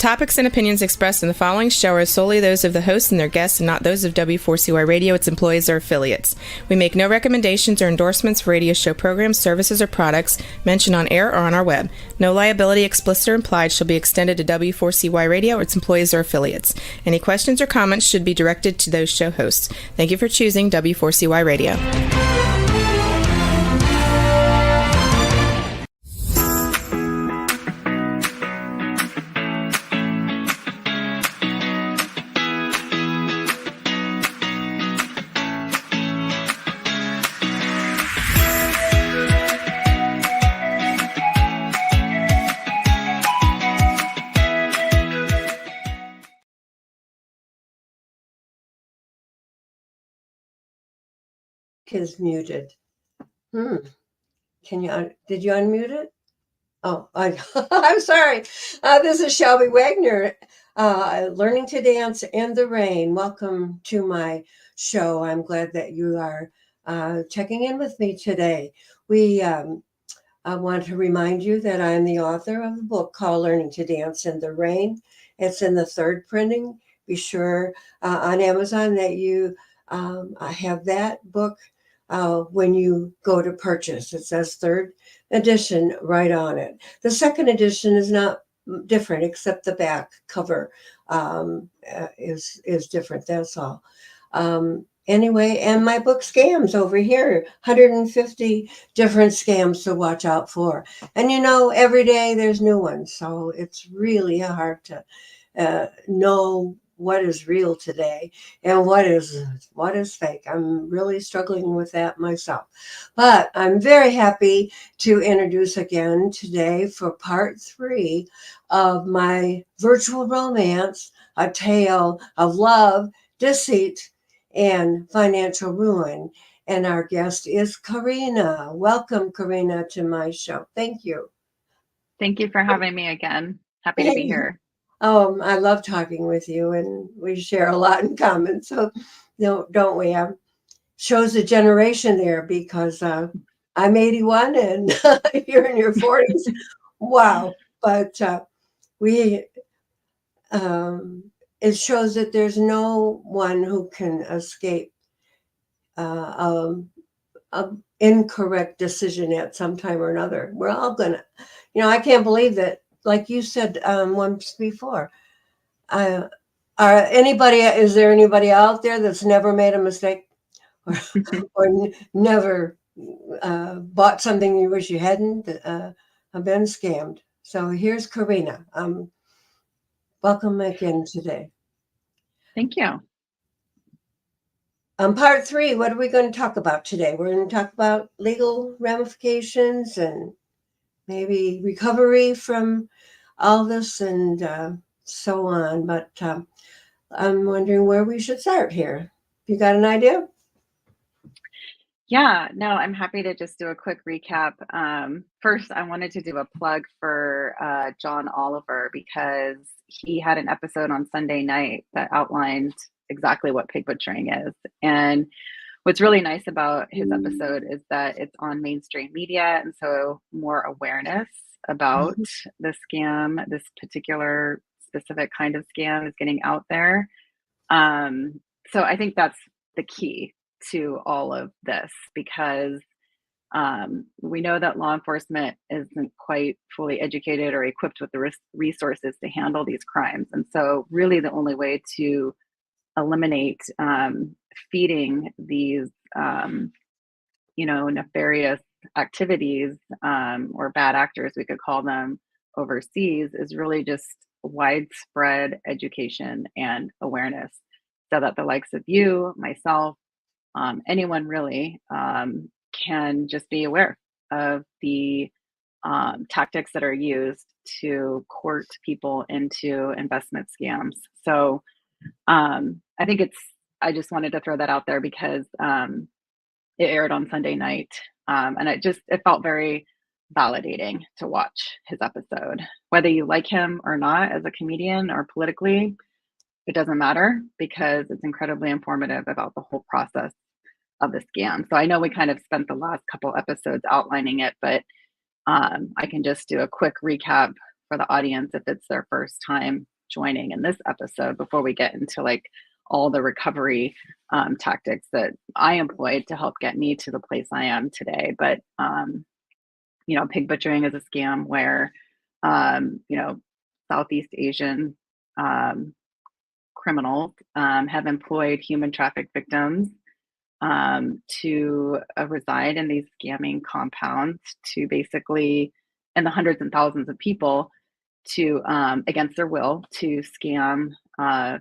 topics and opinions expressed in the following show are solely those of the host and their guests and not those of W4CY Radio, its employees, or affiliates. We make no recommendations or endorsements for radio show programs, services, or products mentioned on air or on our web. No liability, explicit or implied, shall be extended to W4CY Radio or its employees or affiliates. Any questions or comments should be directed to those show hosts. Thank you for choosing W4CY Radio. Is muted. Can you? Did you unmute it? Oh, I'm sorry. This is Shelby Wagner, Learning to Dance in the Rain. Welcome to my show. I'm glad that you are checking in with me today. I want to remind you that I'm the author of a book called Learning to Dance in the Rain. It's in the third printing. Be sure on Amazon that you have that book when you go to purchase. It says third edition right on it. The second edition is not different, except the back cover is different. That's all. Anyway, and my book Scams over here, 150 different scams to watch out for. And every day there's new ones. So it's really hard to know what is real today and what is fake. I'm really struggling with that myself. But I'm very happy to introduce again today for part 3 of my virtual romance, a tale of love, deceit, and financial ruin. And our guest is Karina. Welcome, Karina, to my show. Thank you. Thank you for having me again. Happy to be here. I love talking with you, and we share a lot in common. So, don't we? Shows a generation there because I'm 81 and you're in your 40s. Wow! But it shows that there's no one who can escape an incorrect decision at some time or another. We're all gonna. I can't believe that. Like you said once before, is there anybody out there that's never made a mistake or never bought something you wish you hadn't been scammed? So here's Karina. Welcome again today. Thank you. Part 3, what are we going to talk about today? We're going to talk about legal ramifications and maybe recovery from all this and so on. But I'm wondering where we should start here. You got an idea? Yeah, no, I'm happy to just do a quick recap. First, I wanted to do a plug for John Oliver because he had an episode on Sunday night that outlined exactly what pig butchering is. And what's really nice about his episode is that it's on mainstream media, and so more awareness about the scam, this particular specific kind of scam is getting out there. So I think that's the key to all of this because we know that law enforcement isn't quite fully educated or equipped with the resources to handle these crimes. And so really the only way to eliminate feeding these nefarious activities or bad actors, we could call them, overseas is really just widespread education and awareness so that the likes of you, myself, anyone really can just be aware of the tactics that are used to court people into investment scams. So I just wanted to throw that out there because it aired on Sunday night. And it felt very validating to watch his episode. Whether you like him or not as a comedian or politically, it doesn't matter because it's incredibly informative about the whole process of the scam. So I know we kind of spent the last couple episodes outlining it, but I can just do a quick recap for the audience if it's their first time joining in this episode before we get into like all the recovery tactics that I employed to help get me to the place I am today. But, pig butchering is a scam where, Southeast Asian criminals have employed human traffic victims to reside in these scamming compounds to basically, and the hundreds and thousands of people to, against their will, to scam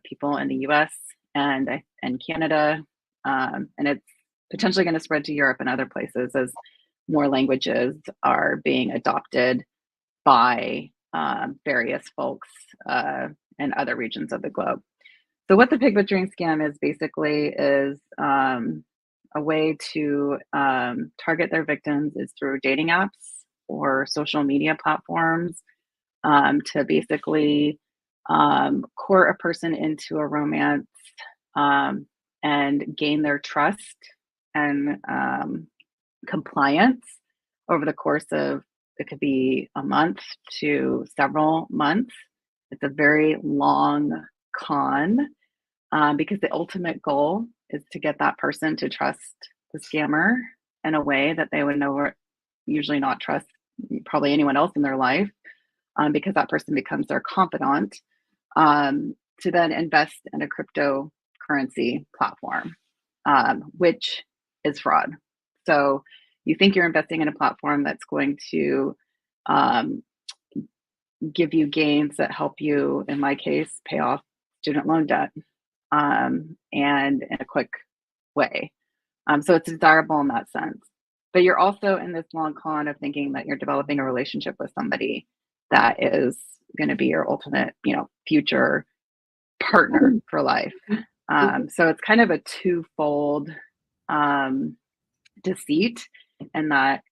people in the US and Canada. And it's potentially going to spread to Europe and other places as more languages are being adopted by various folks in other regions of the globe. So what the pig butchering scam is basically is a way to target their victims is through dating apps or social media platforms to basically court a person into a romance and gain their trust and compliance over the course of, it could be a month to several months. It's a very long con because the ultimate goal is to get that person to trust the scammer in a way that they would usually not trust probably anyone else in their life because that person becomes their confidant to then invest in a cryptocurrency platform, which is fraud. So you think you're investing in a platform that's going to give you gains that help you, in my case, pay off student loan debt and in a quick way. So it's desirable in that sense. But you're also in this long con of thinking that you're developing a relationship with somebody that is going to be your ultimate, future partner for life. So it's kind of a twofold deceit in that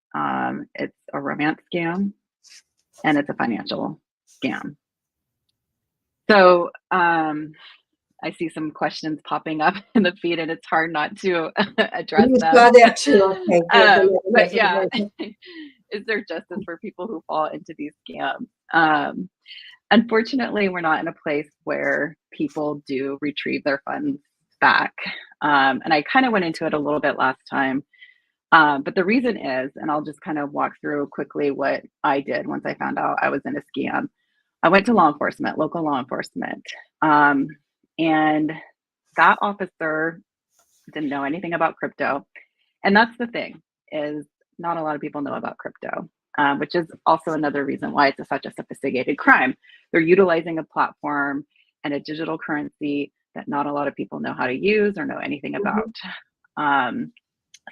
it's a romance scam and it's a financial scam. So I see some questions popping up in the feed, and it's hard not to address them. Saw that too. Okay, good. But yeah, is there justice for people who fall into these scams? Unfortunately, we're not in a place where people do retrieve their funds back. And I kind of went into it a little bit last time. But the reason is, and I'll just kind of walk through quickly what I did once I found out I was in a scam. I went to local law enforcement. And that officer didn't know anything about crypto. And that's the thing, is not a lot of people know about crypto, which is also another reason why it's such a sophisticated crime. They're utilizing a platform and a digital currency that not a lot of people know how to use or know anything about.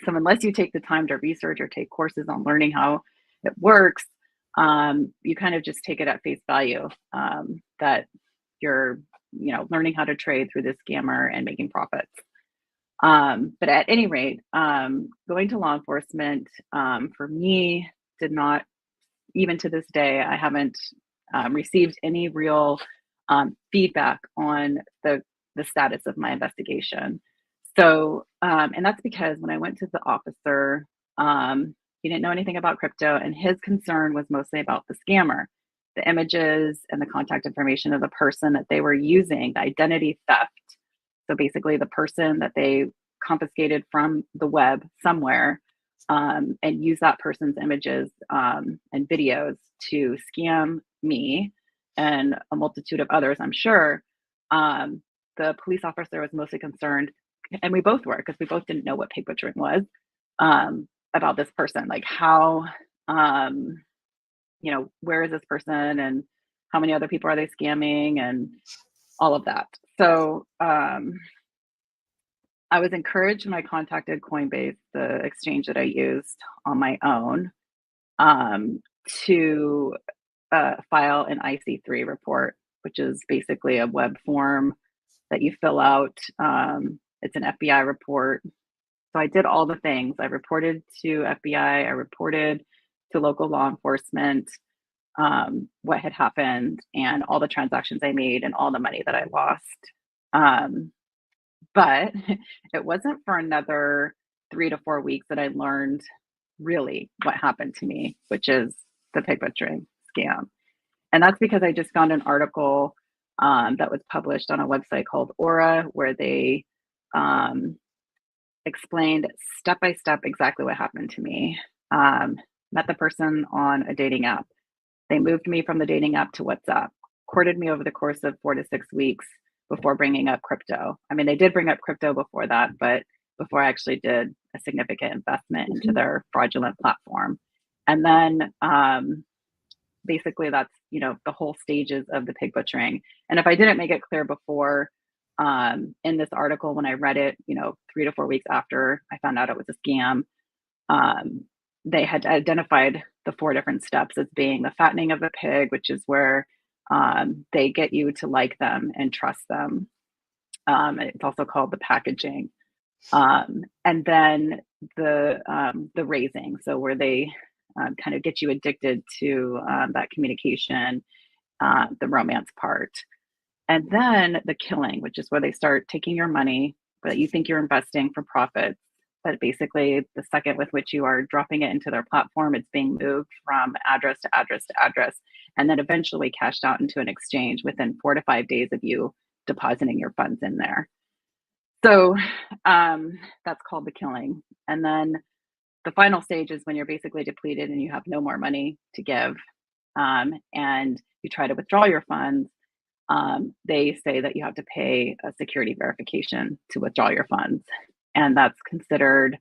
So unless you take the time to research or take courses on learning how it works, you kind of just take it at face value that you're learning how to trade through this scammer and making profits. But at any rate, going to law enforcement for me did not, even to this day, I haven't received any real feedback on the status of my investigation. So, and that's because when I went to the officer, he didn't know anything about crypto, and his concern was mostly about the scammer, the images and the contact information of the person that they were using, the identity theft. So basically the person that they confiscated from the web somewhere and use that person's images and videos to scam me and a multitude of others, I'm sure. The police officer was mostly concerned, and we both were, because we both didn't know what pig butchering was, about this person, like how, where is this person and how many other people are they scamming and all of that. So I was encouraged when I contacted Coinbase, the exchange that I used on my own, to file an IC3 report, which is basically a web form that you fill out. It's an FBI report. So I did all the things. I reported to FBI, I reported to local law enforcement what had happened and all the transactions I made and all the money that I lost. But it wasn't for another 3 to 4 weeks that I learned really what happened to me, which is the pig butchering scam. And that's because I just found an article that was published on a website called Aura, where they explained step by step exactly what happened to me. Met the person on a dating app. They moved me from the dating app to WhatsApp, courted me over the course of 4 to 6 weeks before bringing up crypto. I mean, they did bring up crypto before that, but before I actually did a significant investment into their fraudulent platform. And then basically that's, the whole stages of the pig butchering. And if I didn't make it clear before, in this article, when I read it, 3 to 4 weeks after I found out it was a scam, they had identified the 4 different steps as being the fattening of the pig, which is where they get you to like them and trust them. It's also called the packaging. And then the raising, so where they kind of get you addicted to that communication, the romance part. And then the killing, which is where they start taking your money that you think you're investing for profits. But basically, the second with which you are dropping it into their platform, it's being moved from address to address to address, and then eventually cashed out into an exchange within 4 to 5 days of you depositing your funds in there. So that's called the killing. And then the final stage is when you're basically depleted and you have no more money to give, and you try to withdraw your funds. They say that you have to pay a security verification to withdraw your funds. And that's considered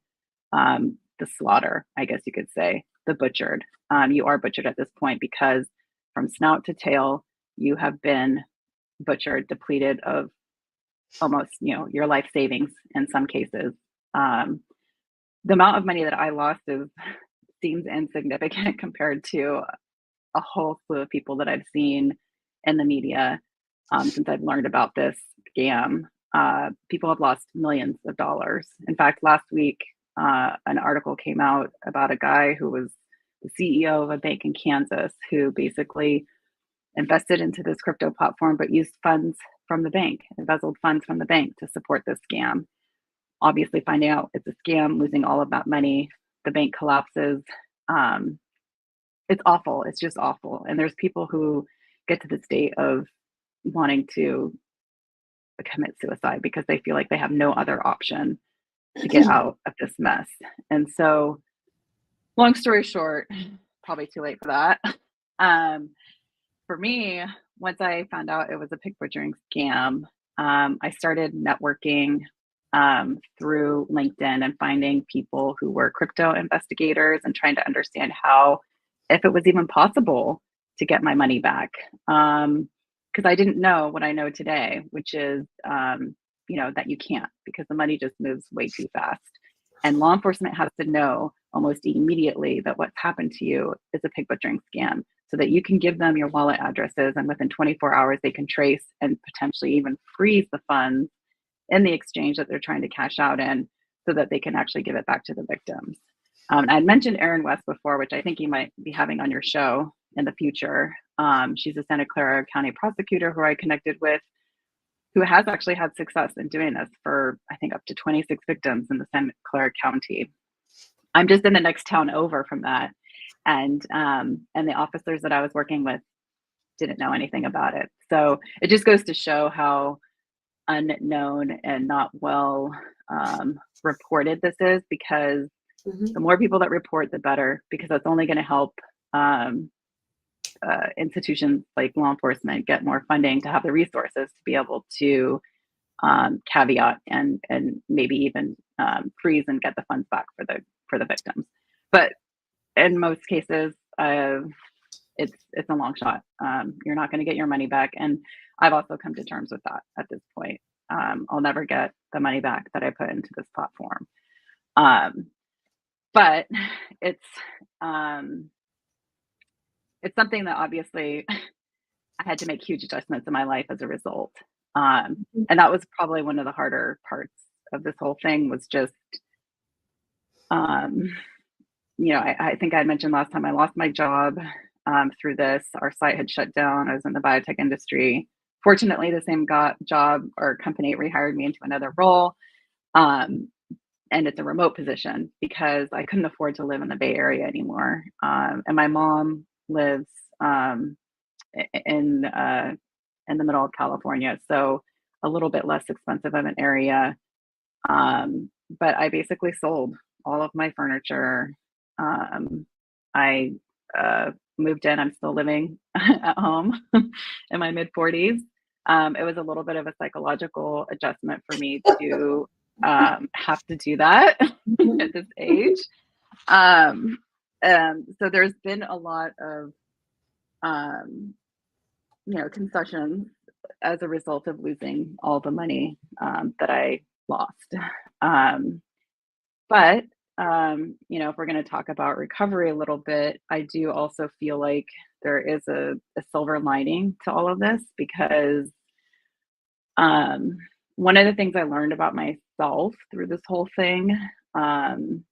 the slaughter, I guess you could say, the butchered. You are butchered at this point because from snout to tail, you have been butchered, depleted of almost, your life savings in some cases. The amount of money that I lost seems insignificant compared to a whole slew of people that I've seen in the media since I've learned about this scam. People have lost millions of dollars. In fact, last week, an article came out about a guy who was the CEO of a bank in Kansas who basically invested into this crypto platform, but used funds from the bank, embezzled funds from the bank to support this scam. Obviously, finding out it's a scam, losing all of that money, the bank collapses. It's awful. It's just awful. And there's people who get to the state of wanting to commit suicide because they feel like they have no other option to get out of this mess. And so, long story short, probably too late for that. For me, once I found out it was a pig butchering scam, I started networking through LinkedIn and finding people who were crypto investigators and trying to understand how, if it was even possible to get my money back. Because I didn't know what I know today, which is, that you can't, because the money just moves way too fast. And law enforcement has to know almost immediately that what's happened to you is a pig butchering scam, so that you can give them your wallet addresses, and within 24 hours, they can trace and potentially even freeze the funds in the exchange that they're trying to cash out in, so that they can actually give it back to the victims. I'd mentioned Erin West before, which I think you might be having on your show in the future. She's a Santa Clara County prosecutor who I connected with, who has actually had success in doing this for, I think, up to 26 victims in the Santa Clara County. I'm just in the next town over from that. And the officers that I was working with didn't know anything about it. So it just goes to show how unknown and not well reported this is, because the more people that report, the better, because that's only going to help institutions like law enforcement get more funding to have the resources to be able to caveat and maybe even freeze and get the funds back for the victims. But in most cases, it's a long shot. You're not going to get your money back, and I've also come to terms with that at this point. I'll never get the money back that I put into this platform. But it's something that obviously I had to make huge adjustments in my life as a result. And that was probably one of the harder parts of this whole thing, was just, I think I mentioned last time I lost my job through this. Our site had shut down. I was in the biotech industry. Fortunately, the same job or company rehired me into another role. And it's a remote position because I couldn't afford to live in the Bay Area anymore. And my mom lives in in the middle of California, so a little bit less expensive of an area. But I basically sold all of my furniture. I moved in. I'm still living at home in my mid 40s. It was a little bit of a psychological adjustment for me to have to do that at this age. So there's been a lot of concessions as a result of losing all the money that I lost. But if we're going to talk about recovery a little bit, I do also feel like there is a silver lining to all of this, because one of the things I learned about myself through this whole thing, and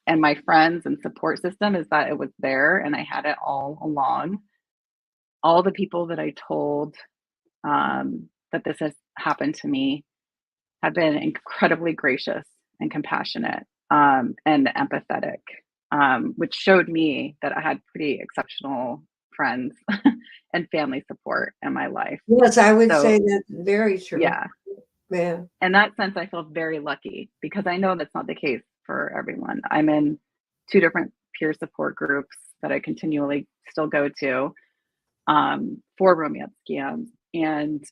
my friends and support system, is that it was there and I had it all along. All the people that I told that this has happened to me have been incredibly gracious and compassionate and empathetic, which showed me that I had pretty exceptional friends and family support in my life. Yes, I would say that's very true. Yeah. Yeah. In that sense, I feel very lucky, because I know that's not the case for everyone. I'm in 2 different peer support groups that I continually still go to for romance scams. And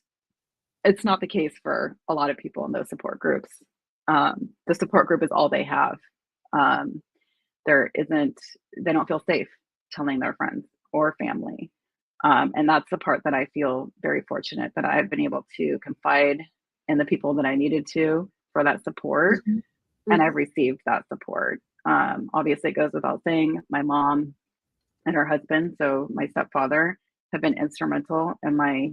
it's not the case for a lot of people in those support groups. The support group is all they have. They don't feel safe telling their friends or family. And that's the part that I feel very fortunate that I've been able to confide in the people that I needed to for that support. Mm-hmm. And I've received that support. Obviously, it goes without saying, my mom and her husband, so my stepfather, have been instrumental in my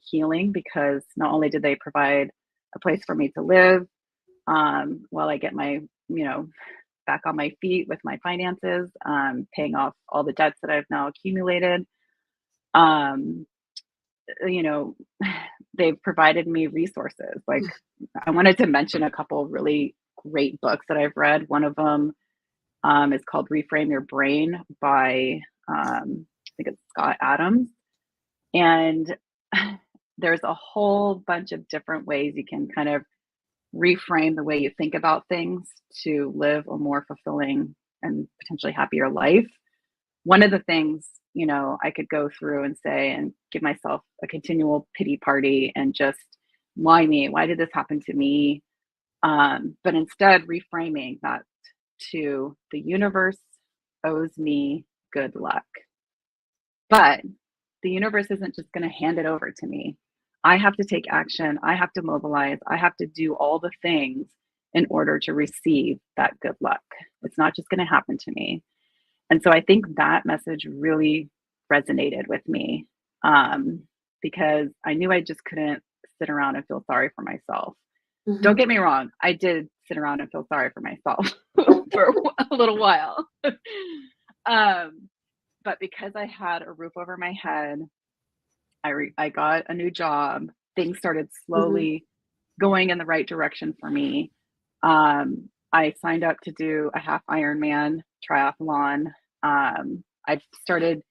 healing, because not only did they provide a place for me to live while I get my, back on my feet with my finances, paying off all the debts that I've now accumulated. They've provided me resources. Like, I wanted to mention a couple of really great books that I've read. One of them is called Reframe Your Brain by, I think it's Scott Adams. And there's a whole bunch of different ways you can kind of reframe the way you think about things to live a more fulfilling and potentially happier life. One of the things, I could go through and say and give myself a continual pity party and just, why me? Why did this happen to me? But instead reframing that to, the universe owes me good luck. But the universe isn't just going to hand it over to me. I have to take action. I have to mobilize. I have to do all the things in order to receive that good luck. It's not just going to happen to me. And so I think that message really resonated with me, because I knew I just couldn't sit around and feel sorry for myself. Mm-hmm. Don't get me wrong. I did sit around and feel sorry for myself for a little while. But because I had a roof over my head, I got a new job, things started slowly going in the right direction for me. I signed up to do a half Ironman triathlon. I started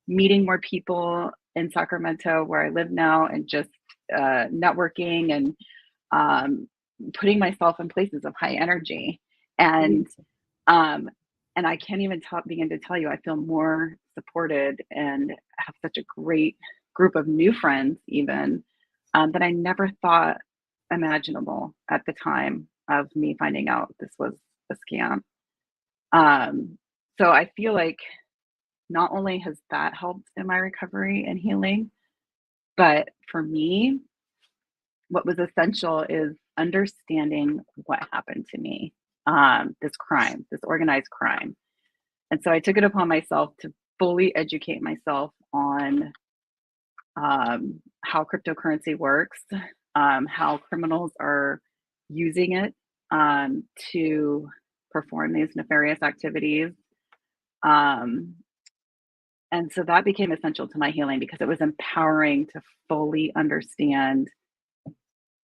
meeting more people in Sacramento, where I live now, and just networking and putting myself in places of high energy. And I can't even begin to tell you, I feel more supported and have such a great group of new friends, even that I never thought imaginable at the time of me finding out this was a scam. So I feel like not only has that helped in my recovery and healing, but for me, what was essential is understanding what happened to me, this crime, this organized crime. And so I took it upon myself to fully educate myself on how cryptocurrency works, how criminals are using it to perform these nefarious activities. And so that became essential to my healing, because it was empowering to fully understand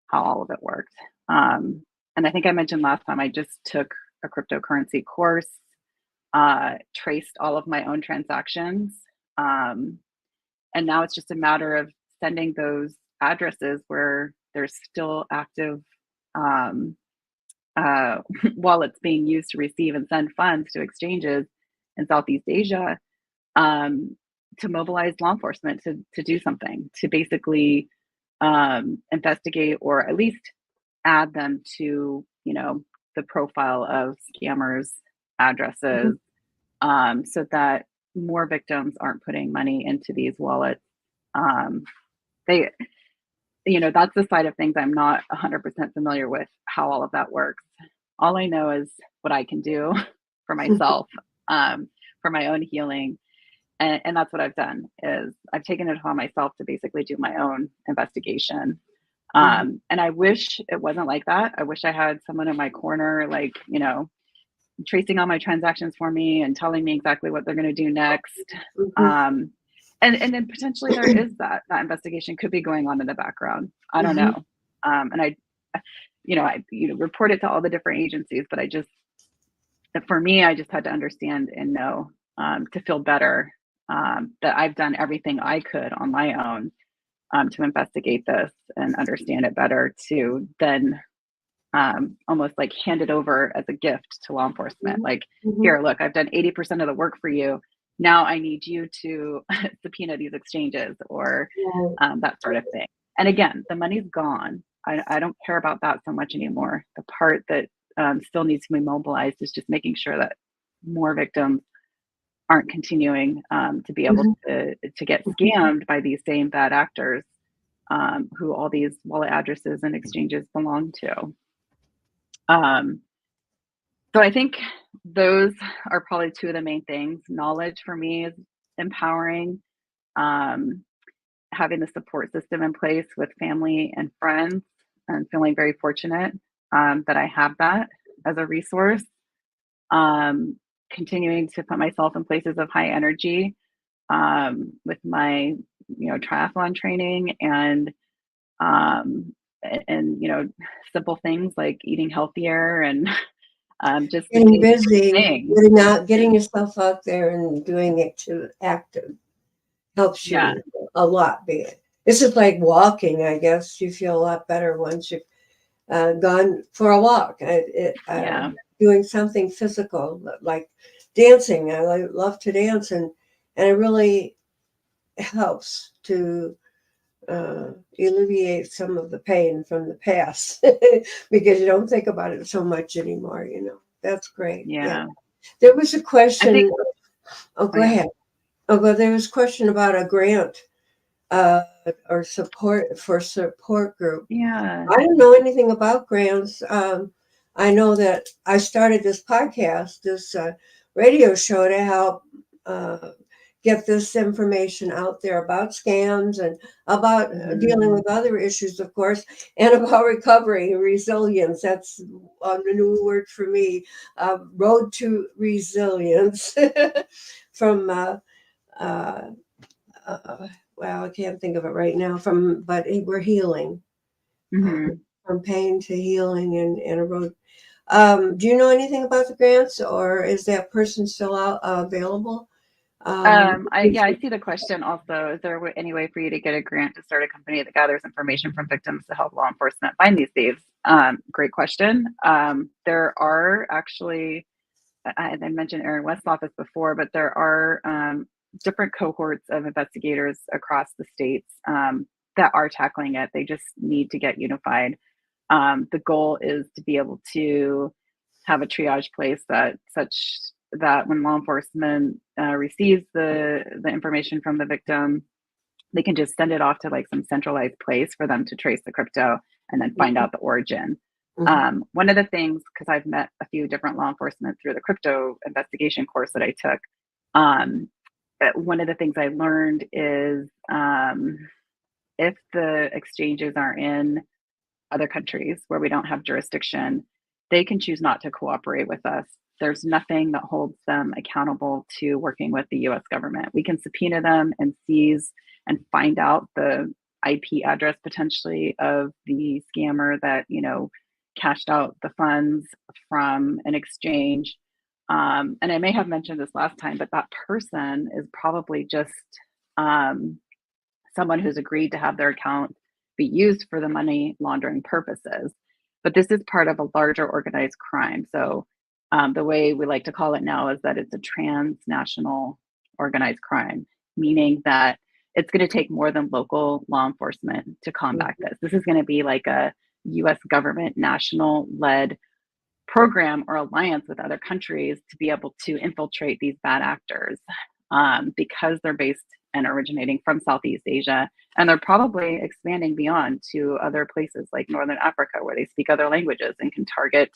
how all of it worked. And I think I mentioned last time, I just took a cryptocurrency course, traced all of my own transactions, And now it's just a matter of sending those addresses where there's still active wallets being used to receive and send funds to exchanges in Southeast Asia, to mobilize law enforcement to do something, to basically investigate or at least add them to, the profile of scammers' addresses, so that more victims aren't putting money into these wallets. They, that's the side of things I'm not 100% familiar with how all of that works. All I know is what I can do for myself, for my own healing. And that's what I've done is I've taken it upon myself to basically do my own investigation. And I wish it wasn't like that. I wish I had someone in my corner, like, tracing all my transactions for me and telling me exactly what they're going to do next. And then potentially there is that investigation could be going on in the background. I don't know. And I report it to all the different agencies, but for me, I just had to understand and know, to feel better, that I've done everything I could on my own, to investigate this and understand it better, to then almost like hand it over as a gift to law enforcement. Like, here, look, I've done 80% of the work for you. Now I need you to subpoena these exchanges or that sort of thing. And again, the money's gone. I don't care about that so much anymore. The part that still needs to be mobilized is just making sure that more victims aren't continuing to be able to get scammed by these same bad actors, who all these wallet addresses and exchanges belong to. So I think those are probably two of the main things. Knowledge for me is empowering, having the support system in place with family and friends, and feeling very fortunate that I have that as a resource. Continuing to put myself in places of high energy, with my, triathlon training and simple things like eating healthier and just getting busy, getting yourself out there and doing it to active helps you a lot. This is like walking, I guess. You feel a lot better once you've gone for a walk. Doing something physical like dancing. I love to dance, and it really helps to alleviate some of the pain from the past because you don't think about it so much anymore. That's great. Yeah. There was a question. Go ahead. But there was a question about a grant or support group. Yeah. I don't know anything about grants. I know that I started this podcast, this radio show, to help get this information out there about scams and about dealing with other issues, of course, and about recovery and resilience. That's a new word for me. Road to resilience from, well, I can't think of it right now, but we're healing. From pain to healing and a road. Do you know anything about the grants, or is that person still out available? I see the question also. Is there any way for you to get a grant to start a company that gathers information from victims to help law enforcement find these thieves? Great question. There are actually, I mentioned Aaron West's office before, but there are different cohorts of investigators across the states that are tackling it. They just need to get unified. The goal is to be able to have a triage place such that when law enforcement receives the information from the victim, they can just send it off to like some centralized place for them to trace the crypto and then find out the origin. One of the things, because I've met a few different law enforcement through the crypto investigation course that I took, one of the things I learned is if the exchanges are in other countries where we don't have jurisdiction, they can choose not to cooperate with us. There's nothing that holds them accountable to working with the US government. We can subpoena them and seize and find out the IP address potentially of the scammer that, cashed out the funds from an exchange. And I may have mentioned this last time, but that person is probably just um, someone who's agreed to have their account be used for the money laundering purposes. But this is part of a larger organized crime. So the way we like to call it now is that it's a transnational organized crime, meaning that it's going to take more than local law enforcement to combat this. This is going to be like a US government national led program or alliance with other countries to be able to infiltrate these bad actors because they're based and originating from Southeast Asia. And they're probably expanding beyond to other places like Northern Africa, where they speak other languages and can target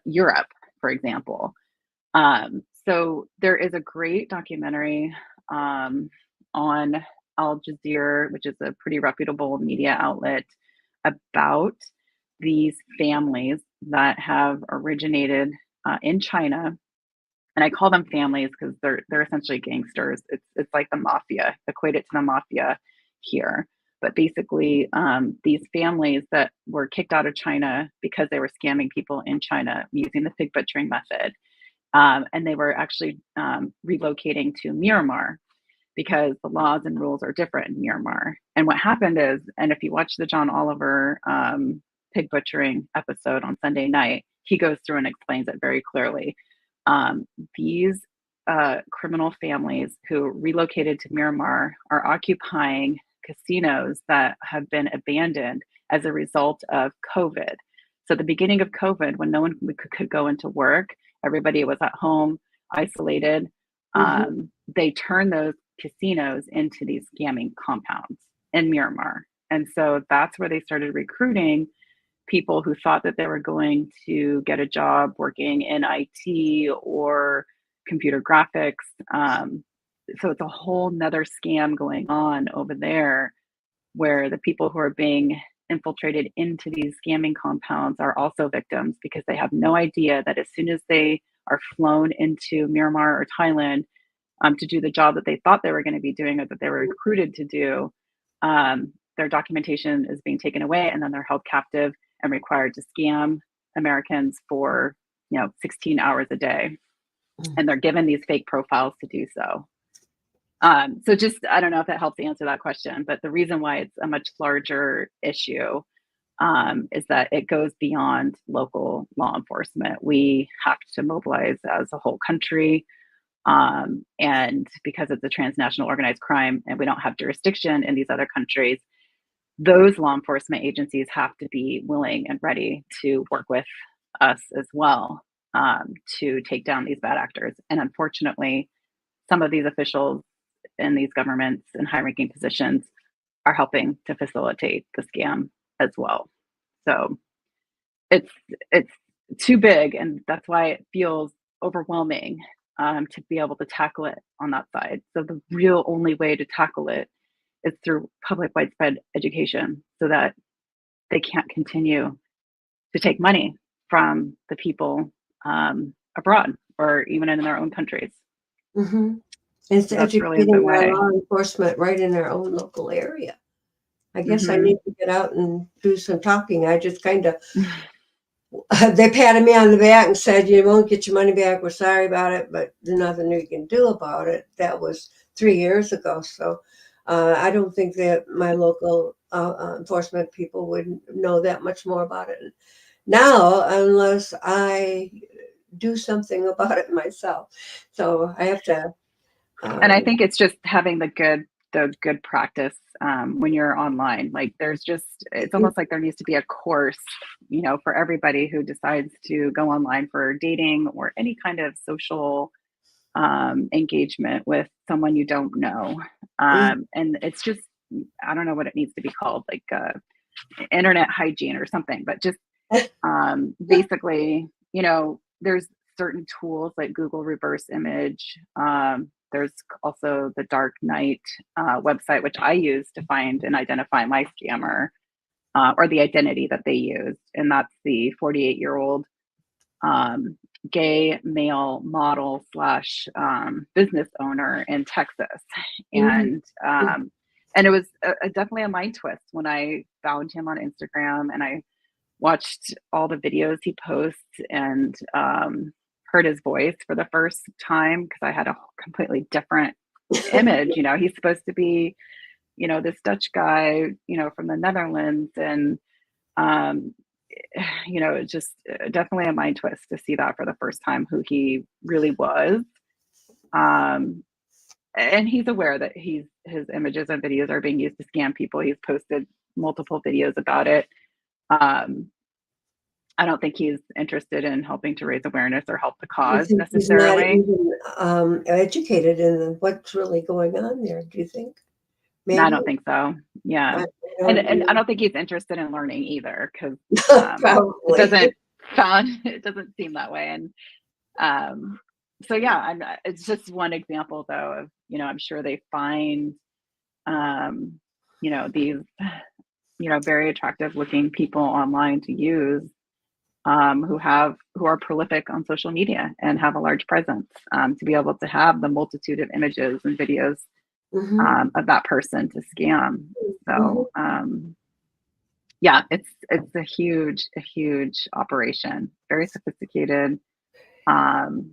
Europe, for example. So there is a great documentary on Al Jazeera, which is a pretty reputable media outlet, about these families that have originated in China. And I call them families because they're essentially gangsters. It's like the mafia, equate it to the mafia here. But basically, these families that were kicked out of China because they were scamming people in China using the pig butchering method, and they were actually relocating to Myanmar because the laws and rules are different in Myanmar. And what happened is, and if you watch the John Oliver pig butchering episode on Sunday night, he goes through and explains it very clearly. These criminal families who relocated to Myanmar are occupying casinos that have been abandoned as a result of COVID. So the beginning of COVID, when no one could go into work, everybody was at home, isolated. They turned those casinos into these scamming compounds in Myanmar. And so that's where they started recruiting people who thought that they were going to get a job working in IT or computer graphics. So it's a whole nother scam going on over there, where the people who are being infiltrated into these scamming compounds are also victims, because they have no idea that as soon as they are flown into Myanmar or Thailand to do the job that they thought they were going to be doing, or that they were recruited to do, their documentation is being taken away, and then they're held captive and required to scam Americans for 16 hours a day, and they're given these fake profiles to do so. So just, I don't know if that helps answer that question, but the reason why it's a much larger issue is that it goes beyond local law enforcement. We have to mobilize as a whole country. And because it's a transnational organized crime and we don't have jurisdiction in these other countries, those law enforcement agencies have to be willing and ready to work with us as well to take down these bad actors. And unfortunately, some of these officials in these governments in high-ranking positions are helping to facilitate the scam as well. So it's too big, and that's why it feels overwhelming to be able to tackle it on that side. So the real only way to tackle it is through public widespread education, so that they can't continue to take money from the people abroad or even in their own countries. It's So that's really educating the our way. law enforcement right in their own local area. I guess I need to get out and do some talking. I just kind of, they patted me on the back and said, you won't get your money back. We're sorry about it, but there's nothing you can do about it. That was 3 years ago. So I don't think that my local enforcement people would know that much more about it now, unless I do something about it myself. So I have to. And I think it's just having the good practice when you're online. Like it's almost like there needs to be a course, for everybody who decides to go online for dating or any kind of social engagement with someone you don't know. And it's just, I don't know what it needs to be called, like internet hygiene or something, but just basically, there's certain tools like Google reverse image. There's also the Dark Knight website, which I use to find and identify my scammer or the identity that they used. And that's the 48-year-old gay male model / business owner in Texas. And it was definitely a mind twist when I found him on Instagram and I watched all the videos he posts and heard his voice for the first time because I had a completely different image. He's supposed to be, this Dutch guy, from the Netherlands. And, it's just definitely a mind twist to see that for the first time, who he really was. And he's aware that his images and videos are being used to scam people. He's posted multiple videos about it. I don't think he's interested in helping to raise awareness or help the cause necessarily. He's not even educated in what's really going on there. Do you think? Maybe? No, I don't think so. Yeah, and I don't think he's interested in learning either, because it doesn't seem that way. And so yeah, it's just one example though of, I'm sure they find these very attractive looking people online to use, who are prolific on social media and have a large presence, to be able to have the multitude of images and videos of that person to scam. So yeah, it's a huge operation, very sophisticated. So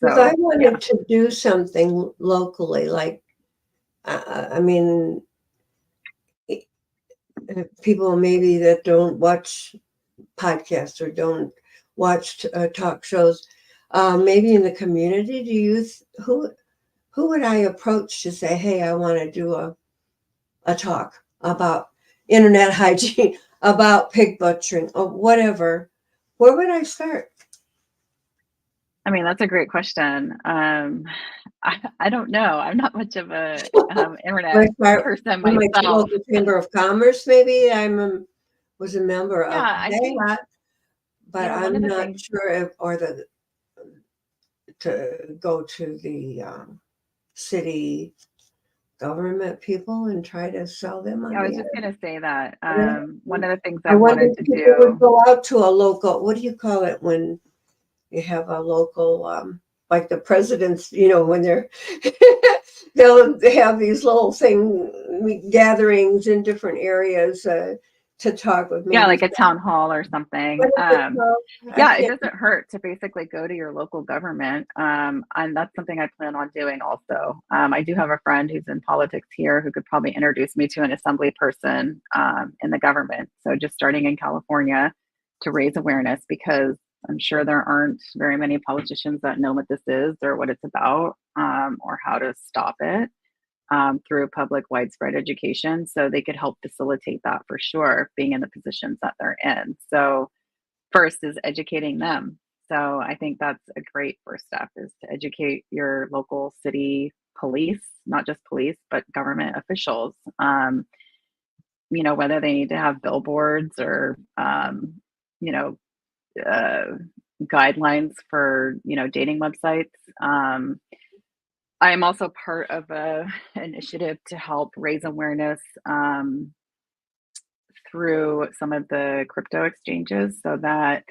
I wanted to do something locally, like I mean, people maybe that don't watch podcasts or don't watch talk shows, maybe in the community. Who would I approach to say, hey, I want to do a talk about internet hygiene, about pig butchering, or whatever? Where would I start? I mean, that's a great question. I don't know. I'm not much of a internet person myself. My local Chamber of Commerce, maybe. Was a member of that, but I'm not sure to go to the city government people and try to sell them. I was just going to say that one of the things I wanted to do would go out to a local. What do you call it when you have a local, like the presidents? When they'll have these little gatherings in different areas to talk with me. Yeah, like a town hall or something. Yeah, it doesn't hurt to basically go to your local government. And that's something I plan on doing also. I do have a friend who's in politics here who could probably introduce me to an assembly person in the government. So just starting in California to raise awareness, because I'm sure there aren't very many politicians that know what this is or what it's about, or how to stop it. Through public widespread education, so they could help facilitate that for sure, being in the positions that they're in. So first is educating them. So I think that's a great first step, is to educate your local city police, not just police, but government officials, whether they need to have billboards or, guidelines for, dating websites. I am also part of an initiative to help raise awareness through some of the crypto exchanges, so that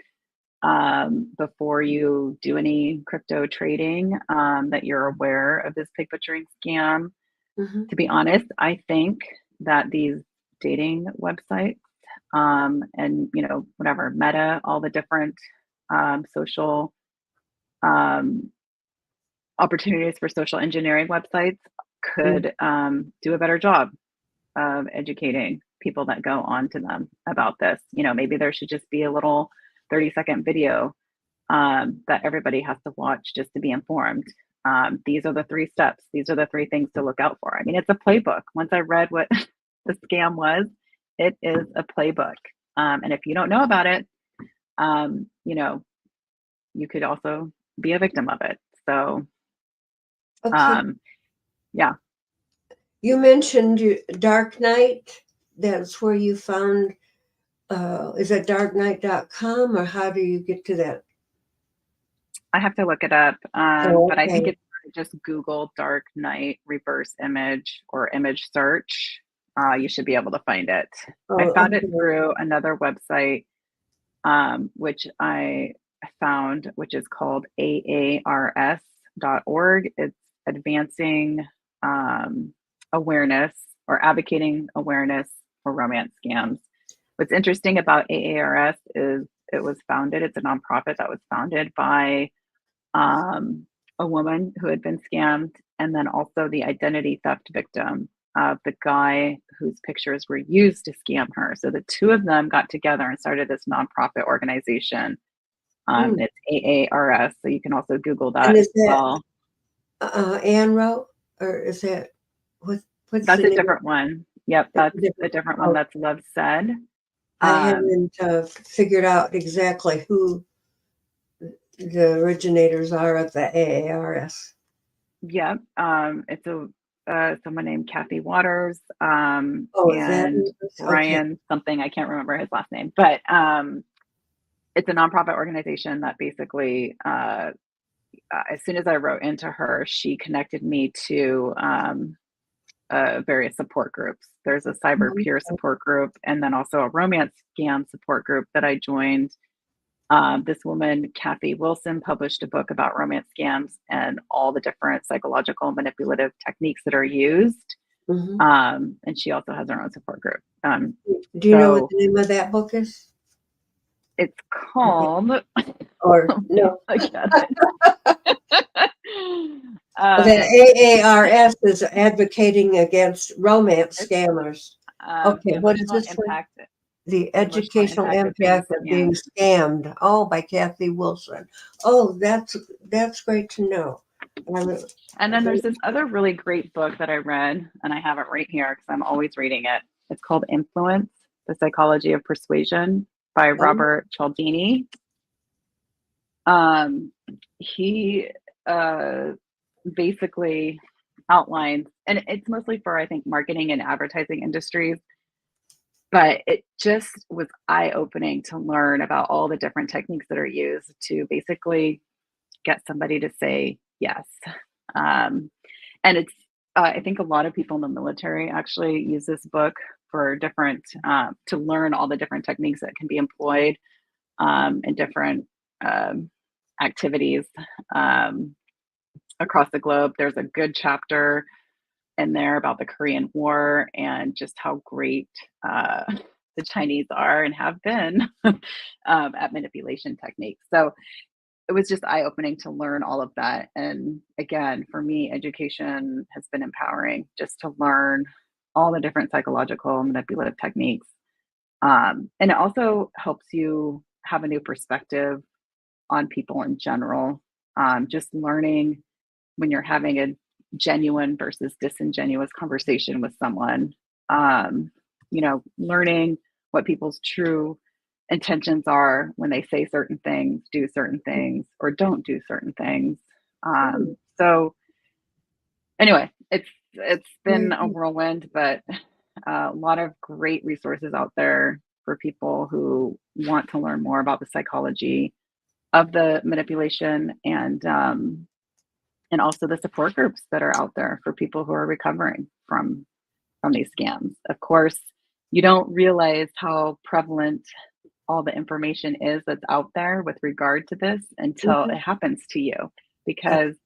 before you do any crypto trading, that you're aware of this pig butchering scam. To be honest, I think that these dating websites and whatever, Meta, all the different social opportunities for social engineering websites could do a better job of educating people that go onto them about this. Maybe there should just be a little 30-second video that everybody has to watch just to be informed. These are the 3 steps. These are the 3 things to look out for. I mean, it's a playbook. Once I read what the scam was, it is a playbook. And if you don't know about it, you could also be a victim of it. So yeah. You mentioned Dark Knight. That's where you found, is it darknight.com, or how do you get to that? I have to look it up. But I think it's just Google Dark Knight reverse image or image search. You should be able to find it. I found it through another website, which I found, which is called aars.org. It's advancing awareness or advocating awareness for romance scams. What's interesting about AARS is it's a nonprofit that was founded by a woman who had been scammed, and then also the identity theft victim of the guy whose pictures were used to scam her. So the two of them got together and started this nonprofit organization. Hmm. It's AARS, so you can also Google that And as is that well. Anne wrote, or is that what's That's the a name? different one. Yep, It's that's a a different. different one. Oh, That's Love Said. I Um, haven't figured out exactly who the originators are of the AARS. yep, it's a someone named Kathy Waters, Oh, is that and who it is? Okay. Brian something. I can't remember his last name, but it's a nonprofit organization that basically, as soon as I wrote into her, she connected me to various support groups. There's a cyber Mhm. peer support group, and then also a romance scam support group that I joined. This woman, Kathy Wilson, published a book about romance scams and all the different psychological and manipulative techniques that are used. Mhm. And she also has her own support group. Do you know what So the name of that book is? it's called, let Or me no, look at it. the AARS is advocating against romance It's scammers. the Okay, what is emotional this one? impact, The the emotional educational impact of being impact of being scammed. scammed. Oh, by Kathy Wilson. Oh, that's great to know. And then there's this other really great book that I read, and I have it right here because I'm always reading it. It's called Influence: The Psychology of Persuasion by Oh, Robert Cialdini. Um, he basically outlines, and it's mostly for, I think, marketing and advertising industries, but it just was eye-opening to learn about all the different techniques that are used to basically get somebody to say yes. Um, and it's I think a lot of people in the military actually use this book for different to learn all the different techniques that can be employed in different um, activities um, across the globe. There's a good chapter in there about the Korean War and just how great the Chinese are and have been at manipulation techniques. So it was just eye opening to learn all of that. And again, for me, education has been empowering just to learn all the different psychological manipulative techniques. And it also helps you have a new perspective on people in general. Just learning when you're having a genuine versus disingenuous conversation with someone, um, learning what people's true intentions are when they say certain things, do certain things, or don't do certain things. hmm. So anyway, it's been Very a good. whirlwind, but a lot of great resources out there for people who want to learn more about the psychology of the manipulation, and also the support groups that are out there for people who are recovering from these scams. Of course, you don't realize how prevalent all the information is that's out there with regard to this until Mhm. it happens to you. Uh, Because,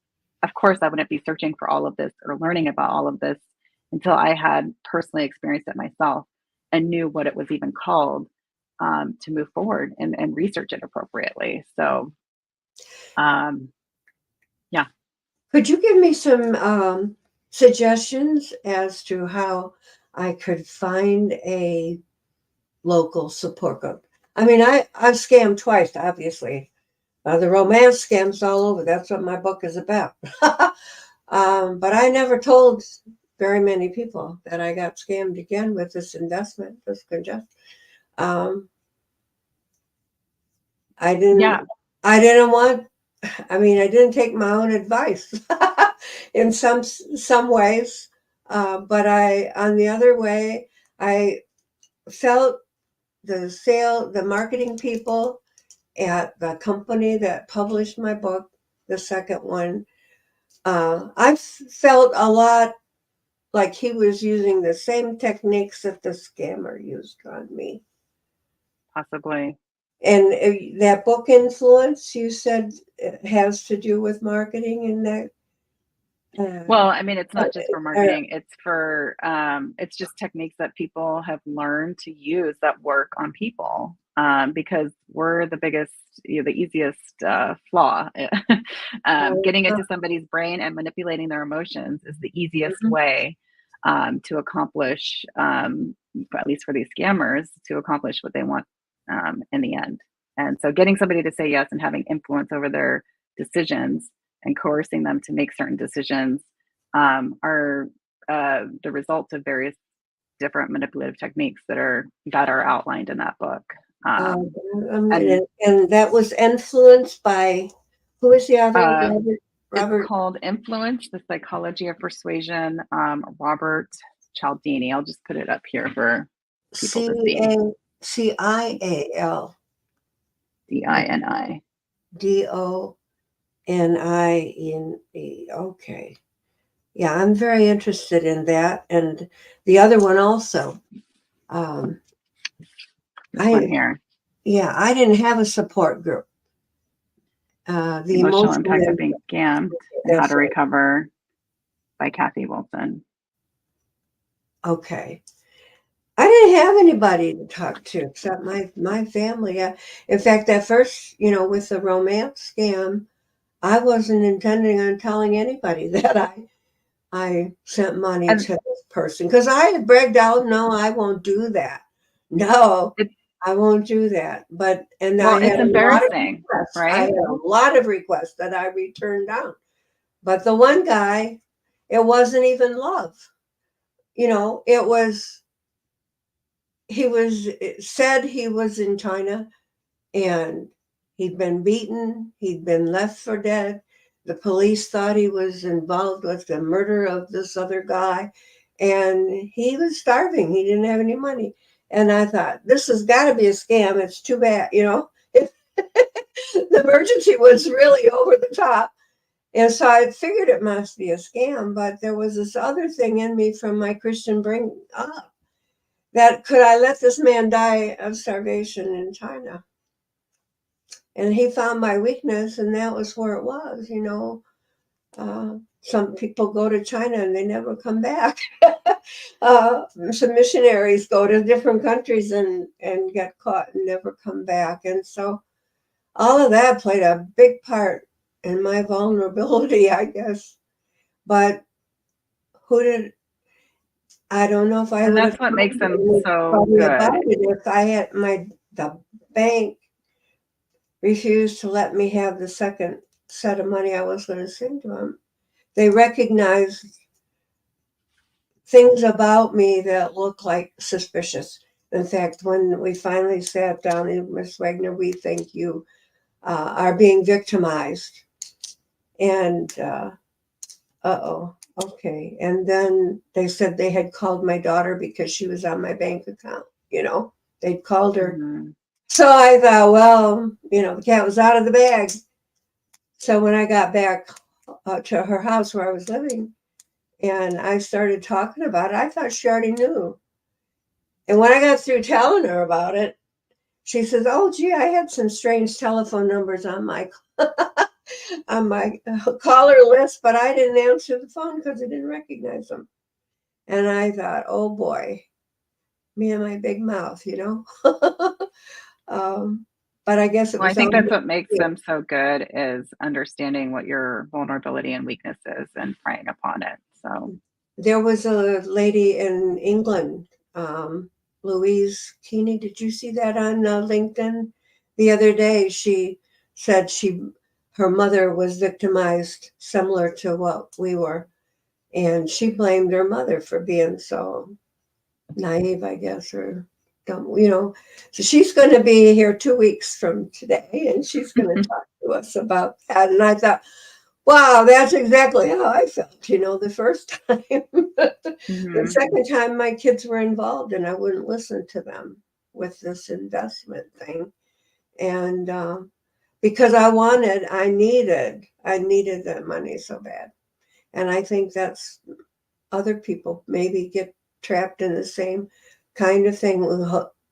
of course, I wouldn't be searching for all of this or learning about all of this until I had personally experienced it myself and knew what it was even called, to move forward and research it appropriately. So, um, yeah. Could you give me some suggestions as to how I could find a local support group? I mean, I've scammed twice, obviously. The romance scams all over. That's what my book is about. But I never told very many people that I got scammed again with this investment, this congestion. Um, I didn't. Yeah. I didn't want. I mean, I didn't take my own advice in some ways, but on the other way, I felt the marketing people at the company that published my book, the second one, I felt a lot like he was using the same techniques that the scammer used on me. Possibly. And that book influence you said has to do with marketing and that. Well, I mean, it's not just for uh, marketing, it's for it's just techniques that people have learned to use that work on people. Because we're the biggest, the easiest flaw. Getting into somebody's brain and manipulating their emotions is the easiest mhm. way to accomplish, at least for these scammers, to accomplish what they want in the end. And so getting somebody to say yes and having influence over their decisions and coercing them to make certain decisions are the results of various different manipulative techniques that are outlined in that book. Uh, Um, and and that was influenced by who is the other? uh, it's Robert called Influence: The Psychology of Persuasion. Robert Cialdini. I'll just put it up here for people to see. Cial Dini. Doniene. Okay. Yeah, I'm very interested in that, and the other one also. This one I here. I didn't have a support group. The Emotional emotional Impact of Being impact. Scammed and How That's to right. Recover by Kathy Wilson. Okay. I didn't have anybody to talk to except my family. In fact, at first, with the romance scam, I wasn't intending on telling anybody that I sent money And to this person because I had bragged out, no, I won't do that. No, it's I won't do that. And I well, it's had a lot of embarrassing, requests. I right? had a lot of requests that I returned down. But the one guy, it wasn't even love. It was it said he was in China and he'd been beaten, he'd been left for dead. The police thought he was involved with the murder of this other guy, and he was starving. He didn't have any money. And I thought, this has got to be a scam. It's too bad, the emergency was really over the top. And so I figured it must be a scam, but there was this other thing in me from my Christian bring up that could I let this man die of starvation in China? And he found my weakness, and that was where it was. Some people go to China and they never come back. Some missionaries go to different countries and get caught and never come back. And so all of that played a big part in my vulnerability, I guess. But who did I don't know if I And would have that's what makes them told so anybody about good. it if I had the bank refused to let me have the second set of money I was going to send to them. They recognized things about me that looked like suspicious. In fact, when we finally sat down, Miss Wagner, we think you are being victimized. And okay. And then they said they had called my daughter because she was on my bank account. They'd called her. Mhm. So I thought, well, the cat was out of the bag. So when I got back to her house where I was living and I started talking about it, I thought she already knew. And when I got through telling her about it, she says, "Oh, gee, I had some strange telephone numbers on my on my caller list, but I didn't answer the phone because I didn't recognize them." And I thought, "Oh boy, me and my big mouth." um, but I guess it Well, I was think all. that's what makes them so good is understanding what your vulnerability and weakness is and preying upon it. So, There was a lady in England, Louise Keeney. Did you see that on LinkedIn the other day? She said her mother was victimized similar to what we were, and she blamed her mother for being so naive, I guess, or dumb. So she's going to be here 2 weeks from today, and she's going to talk to us about that. And I thought, wow, that's exactly how I felt, the first time. The mhm. second time my kids were involved and I wouldn't listen to them with this investment thing. And because I needed that money so bad. And I think that's other people maybe get trapped in the same kind of thing.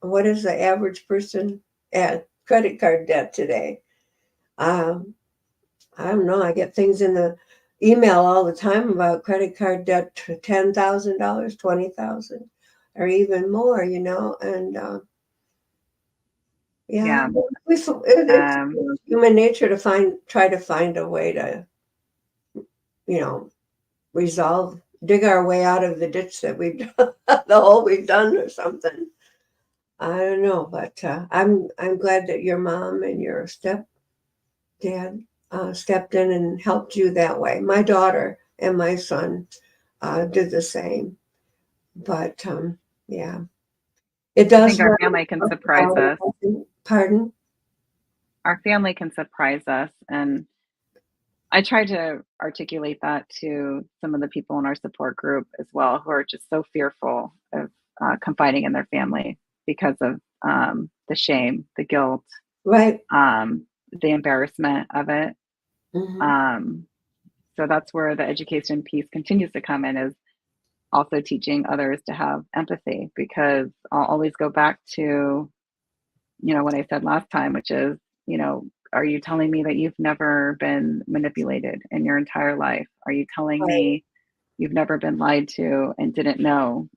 What is the average person at credit card debt today? Um, I don't know. I get things in the email all the time about credit card debt to $10,000, $20,000, or even more, and Yeah. it's human nature to try to find a way to, dig our way out of the ditch that we've done, the hole we've done or something. I don't know, but I'm glad that your mom and your stepdad stepped in and helped you that way. My daughter and my son did the same. But yeah, it I does think our hurt. family can surprise us. Pardon? Our family can surprise us. And I try to articulate that to some of the people in our support group as well, who are just so fearful of confiding in their family because of the shame, the guilt, Right. the embarrassment of it. Mm-hmm. So that's where the education piece continues to come in, is also teaching others to have empathy, because I'll always go back to, what I said last time, which is, are you telling me that you've never been manipulated in your entire life? Are you telling Right. me you've never been lied to and didn't know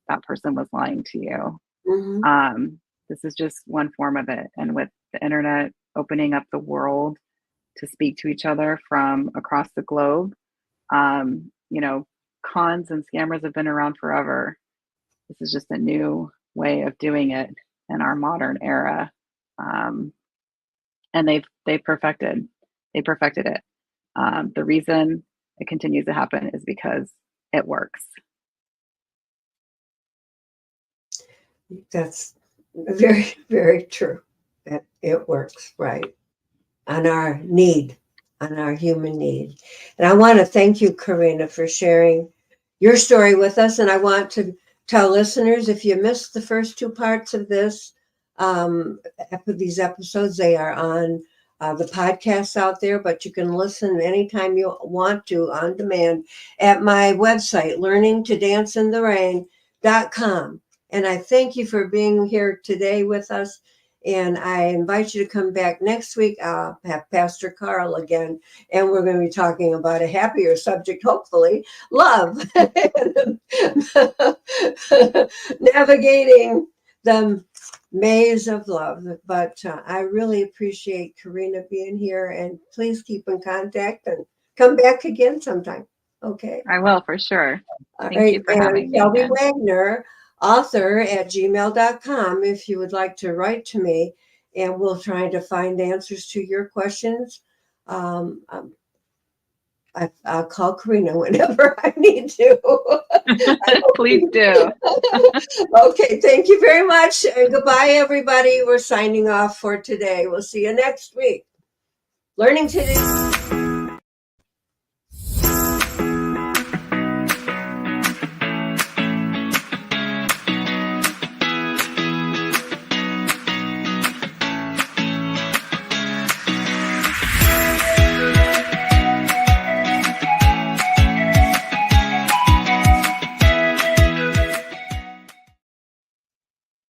that person was lying to you? Mm-hmm. This is just one form of it. And with the internet opening up the world to speak to each other from across the globe, cons and scammers have been around forever. This is just a new way of doing it in our modern era. And they've perfected it. The reason it continues to happen is because it works. That's very, very true. That it works, right, on our human need. And I want to thank you, Karina, for sharing your story with us. And I want to tell listeners, if you missed the first two parts of these episodes, they are on the podcasts out there, but you can listen anytime you want to on demand at my website, learningtodanceintherain.com. And I thank you for being here today with us. And I invite you to come back next week. I'll have Pastor Carl again, and we're going to be talking about a happier subject, hopefully, love. Navigating the maze of love. But I really appreciate Karina being here, and please keep in contact and come back again sometime. Okay. I will, for sure. All Thank you right. for And having me Shelby again. Wagner, author at gmail.com, if you would like to write to me, and we'll try to find answers to your questions. I'll call Karina whenever I need to. Please do. Okay, thank you very much. And goodbye, everybody. We're signing off for today. We'll see you next week. Learning to